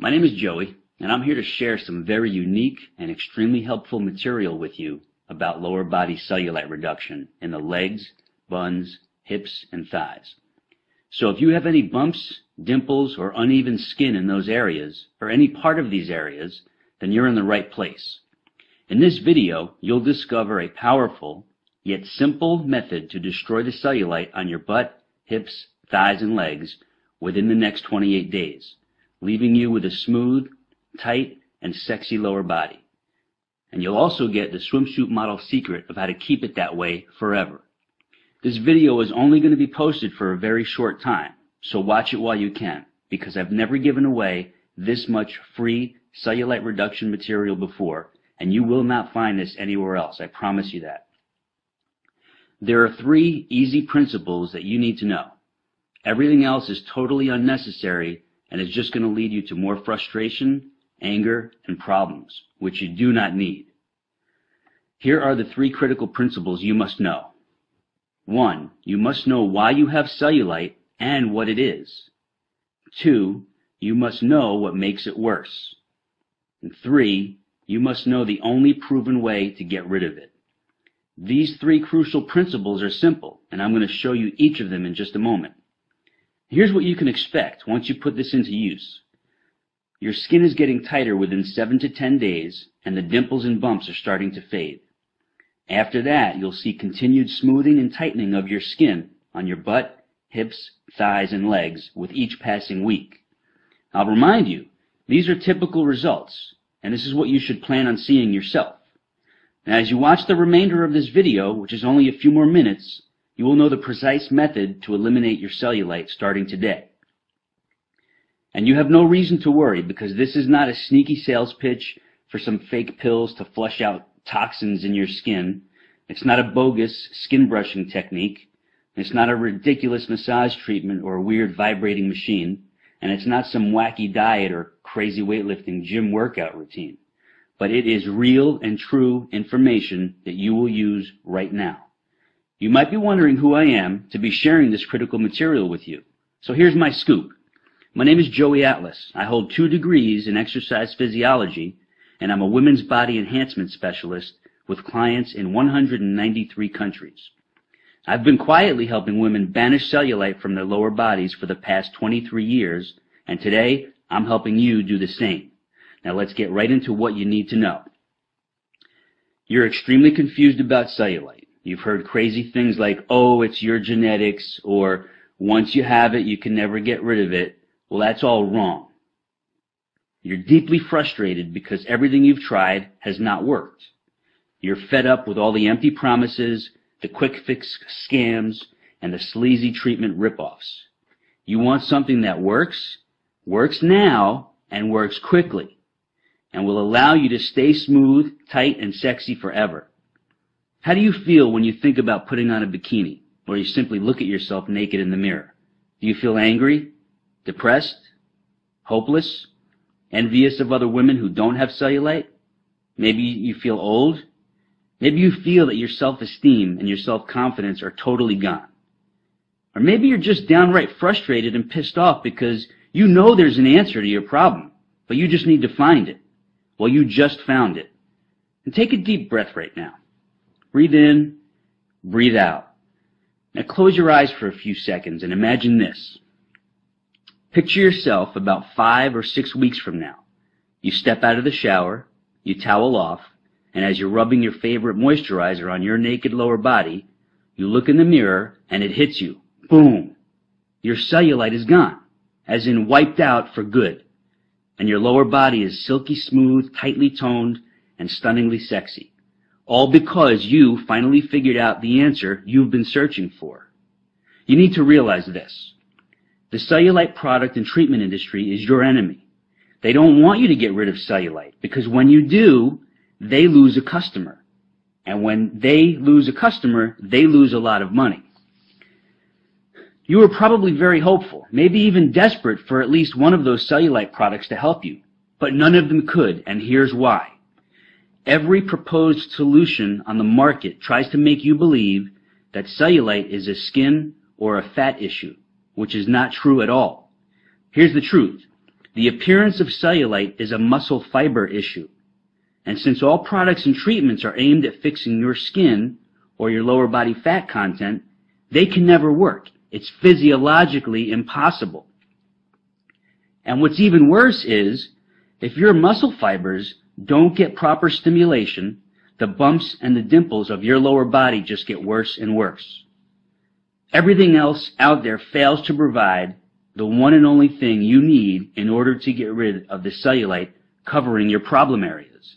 My name is Joey, and I'm here to share some very unique and extremely helpful material with you about lower body cellulite reduction in the legs, buns, hips, and thighs. So if you have any bumps, dimples, or uneven skin in those areas, or any part of these areas, then you're in the right place. In this video, you'll discover a powerful, yet simple method to destroy the cellulite on your butt, hips, thighs, and legs within the next 28 days, leaving you with a smooth, tight, and sexy lower body. And you'll also get the swimsuit model secret of how to keep it that way forever. This video is only going to be posted for a very short time, so watch it while you can, because I've never given away this much free cellulite reduction material before, and you will not find this anywhere else, I promise you that. There are 3 easy principles that you need to know. Everything else is totally unnecessary and is just going to lead you to more frustration, anger, and problems, which you do not need. Here are the 3 critical principles you must know. 1. You must know why you have cellulite and what it is. 2. You must know what makes it worse. And 3. You must know the only proven way to get rid of it. These 3 crucial principles are simple, and I'm going to show you each of them in just a moment. Here's what you can expect once you put this into use. Your skin is getting tighter within 7 to 10 days, and the dimples and bumps are starting to fade. After that, you'll see continued smoothing and tightening of your skin on your butt, hips, thighs, and legs with each passing week. I'll remind you, these are typical results, and this is what you should plan on seeing yourself. Now, as you watch the remainder of this video, which is only a few more minutes, you will know the precise method to eliminate your cellulite starting today. And you have no reason to worry, because this is not a sneaky sales pitch for some fake pills to flush out toxins in your skin. It's not a bogus skin brushing technique. It's not a ridiculous massage treatment or a weird vibrating machine. And it's not some wacky diet or crazy weightlifting gym workout routine. But it is real and true information that you will use right now. You might be wondering who I am to be sharing this critical material with you. So here's my scoop. My name is Joey Atlas. I hold 2 degrees in exercise physiology, and I'm a women's body enhancement specialist with clients in 193 countries. I've been quietly helping women banish cellulite from their lower bodies for the past 23 years, and today I'm helping you do the same. Now let's get right into what you need to know. You're extremely confused about cellulite. You've heard crazy things like, oh, it's your genetics, or once you have it, you can never get rid of it. Well, that's all wrong. You're deeply frustrated because everything you've tried has not worked. You're fed up with all the empty promises, the quick fix scams, and the sleazy treatment ripoffs. You want something that works now, and works quickly, and will allow you to stay smooth, tight, and sexy forever. How do you feel when you think about putting on a bikini, or you simply look at yourself naked in the mirror? Do you feel angry, depressed, hopeless, envious of other women who don't have cellulite? Maybe you feel old. Maybe you feel that your self-esteem and your self-confidence are totally gone. Or maybe you're just downright frustrated and pissed off because you know there's an answer to your problem, but you just need to find it. Well, you just found it. And take a deep breath right now. Breathe in, breathe out. Now close your eyes for a few seconds and imagine this. Picture yourself about 5 or 6 weeks from now. You step out of the shower, you towel off, and as you're rubbing your favorite moisturizer on your naked lower body, you look in the mirror and it hits you. Boom! Your cellulite is gone, as in wiped out for good. And your lower body is silky smooth, tightly toned, and stunningly sexy. All because you finally figured out the answer you've been searching for. You need to realize this. The cellulite product and treatment industry is your enemy. They don't want you to get rid of cellulite, because when you do, they lose a customer. And when they lose a customer, they lose a lot of money. You were probably very hopeful, maybe even desperate for at least one of those cellulite products to help you, but none of them could, and here's why. Every proposed solution on the market tries to make you believe that cellulite is a skin or a fat issue, which is not true at all. Here's the truth. The appearance of cellulite is a muscle fiber issue. And since all products and treatments are aimed at fixing your skin or your lower body fat content, they can never work. It's physiologically impossible. And what's even worse is, if your muscle fibers don't get proper stimulation, the bumps and the dimples of your lower body just get worse and worse. Everything else out there fails to provide the one and only thing you need in order to get rid of the cellulite covering your problem areas.